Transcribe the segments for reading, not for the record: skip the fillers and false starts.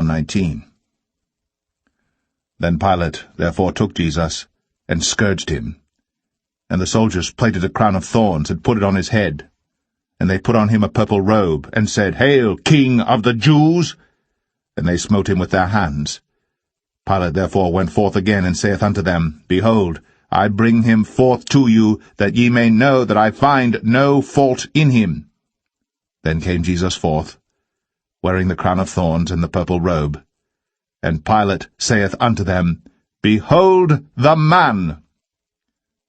19. Then Pilate therefore took Jesus, and scourged him. And the soldiers plaited a crown of thorns, and put it on his head. And they put on him a purple robe, and said, Hail, King of the Jews! And they smote him with their hands. Pilate therefore went forth again, and saith unto them, Behold, I bring him forth to you, that ye may know that I find no fault in him. Then came Jesus forth, wearing the crown of thorns and the purple robe. And Pilate saith unto them, Behold the man!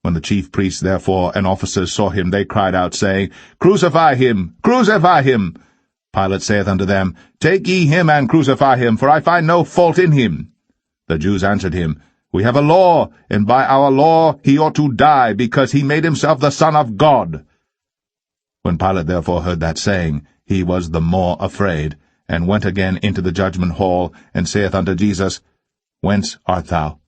When the chief priests therefore and officers saw him, they cried out, saying, Crucify him! Crucify him! Pilate saith unto them, Take ye him and crucify him, for I find no fault in him. The Jews answered him, We have a law, and by our law he ought to die, because he made himself the Son of God. When Pilate therefore heard that saying, he was the more afraid, and went again into the judgment hall, and saith unto Jesus, Whence art thou?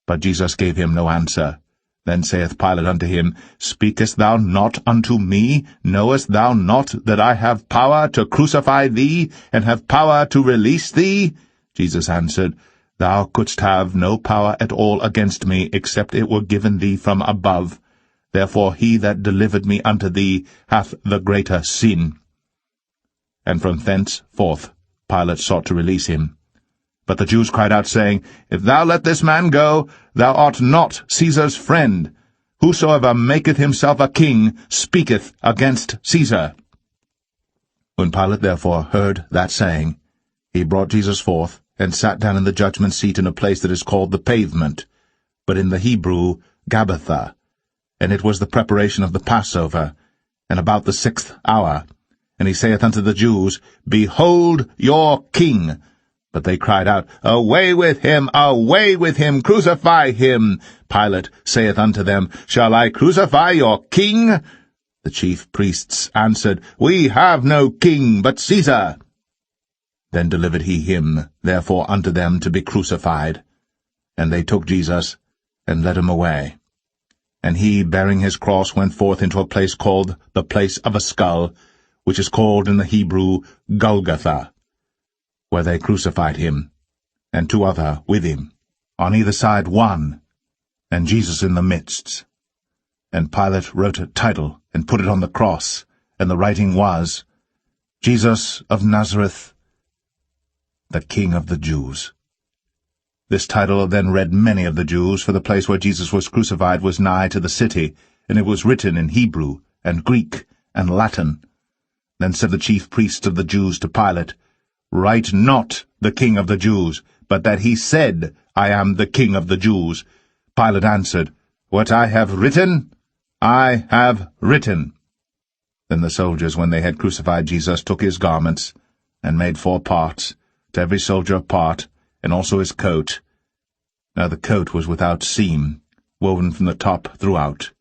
But Jesus gave him no answer. Then saith Pilate unto him, Speakest thou not unto me? Knowest thou not that I have power to crucify thee, and have power to release thee? Jesus answered, Thou couldst have no power at all against me, except it were given thee from above. Therefore he that delivered me unto thee hath the greater sin. And from thenceforth Pilate sought to release him. But the Jews cried out, saying, If thou let this man go, thou art not Caesar's friend. Whosoever maketh himself a king speaketh against Caesar. When Pilate therefore heard that saying, he brought Jesus forth, and sat down in the judgment seat in a place that is called the Pavement, but in the Hebrew Gabbatha. And it was the preparation of the Passover, and about the 6th hour. And he saith unto the Jews, Behold your king! But they cried out, Away with him! Away with him! Crucify him! Pilate saith unto them, Shall I crucify your king? The chief priests answered, We have no king but Caesar. Then delivered he him therefore unto them to be crucified. And they took Jesus, and led him away. And he, bearing his cross, went forth into a place called the Place of a Skull, which is called in the Hebrew Golgotha, where they crucified him, and 2 other with him, on either side one, and Jesus in the midst. And Pilate wrote a title, and put it on the cross, and the writing was, Jesus of Nazareth, the King of the Jews. This title then read many of the Jews, for the place where Jesus was crucified was nigh to the city, and it was written in Hebrew, and Greek, and Latin. Then said the chief priests of the Jews to Pilate, Write not the King of the Jews, but that he said, I am the King of the Jews. Pilate answered, What I have written, I have written. Then the soldiers, when they had crucified Jesus, took his garments, and made 4 parts, to every soldier a part, and also his coat. Now the coat was without seam, woven from the top throughout.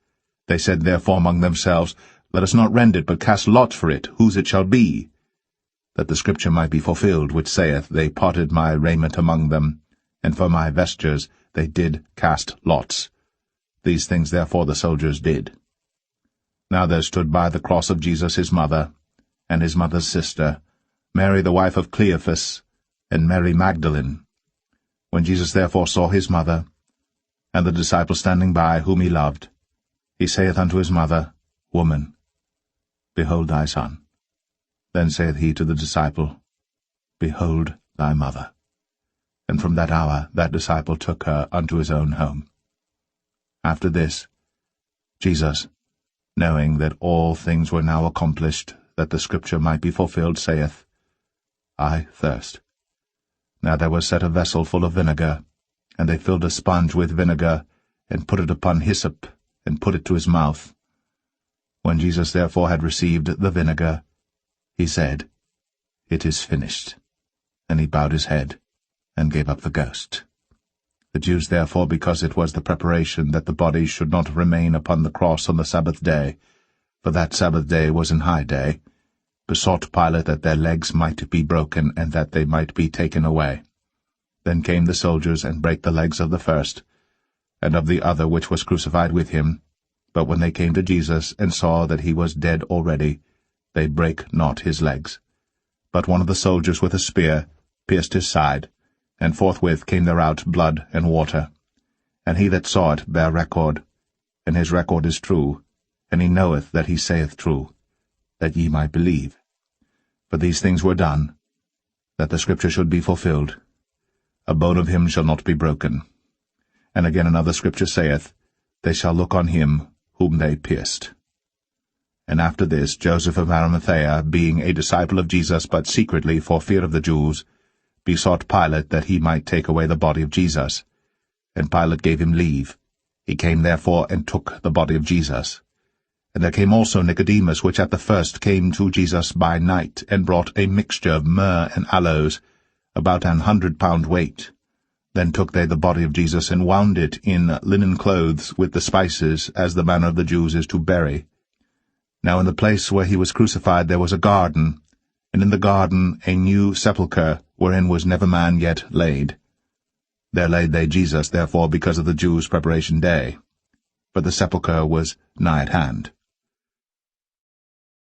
They said therefore among themselves, Let us not rend it, but cast lots for it, whose it shall be. That the scripture might be fulfilled, which saith, They parted my raiment among them, and for my vestures they did cast lots. These things therefore the soldiers did. Now there stood by the cross of Jesus his mother, and his mother's sister, Mary the wife of Cleophas, and Mary Magdalene. When Jesus therefore saw his mother, and the disciple standing by, whom he loved, he saith unto his mother, Woman, behold thy son. Then saith he to the disciple, Behold thy mother. And from that hour that disciple took her unto his own home. After this, Jesus, knowing that all things were now accomplished, that the scripture might be fulfilled, saith, I thirst. Now there was set a vessel full of vinegar, and they filled a sponge with vinegar, and put it upon hyssop, and put it to his mouth. When Jesus therefore had received the vinegar, he said, It is finished. And he bowed his head, and gave up the ghost. The Jews therefore, because it was the preparation that the body should not remain upon the cross on the Sabbath day, for that Sabbath day was an high day, besought Pilate that their legs might be broken, and that they might be taken away. Then came the soldiers, and brake the legs of the first, and of the other which was crucified with him. But when they came to Jesus, and saw that he was dead already, they brake not his legs. But one of the soldiers with a spear pierced his side, and forthwith came there out blood and water. And he that saw it bare record, and his record is true, and he knoweth that he saith true, that ye might believe. For these things were done, that the scripture should be fulfilled, A bone of him shall not be broken. And again another scripture saith, They shall look on him whom they pierced. And after this Joseph of Arimathea, being a disciple of Jesus, but secretly for fear of the Jews, besought Pilate that he might take away the body of Jesus. And Pilate gave him leave. He came therefore and took the body of Jesus. And there came also Nicodemus, which at the first came to Jesus by night, and brought a mixture of myrrh and aloes, about 100 pound weight. Then took they the body of Jesus, and wound it in linen clothes with the spices, as the manner of the Jews is to bury. Now in the place where he was crucified there was a garden, and in the garden a new sepulchre, wherein was never man yet laid. There laid they Jesus, therefore, because of the Jews' preparation day. But the sepulchre was nigh at hand.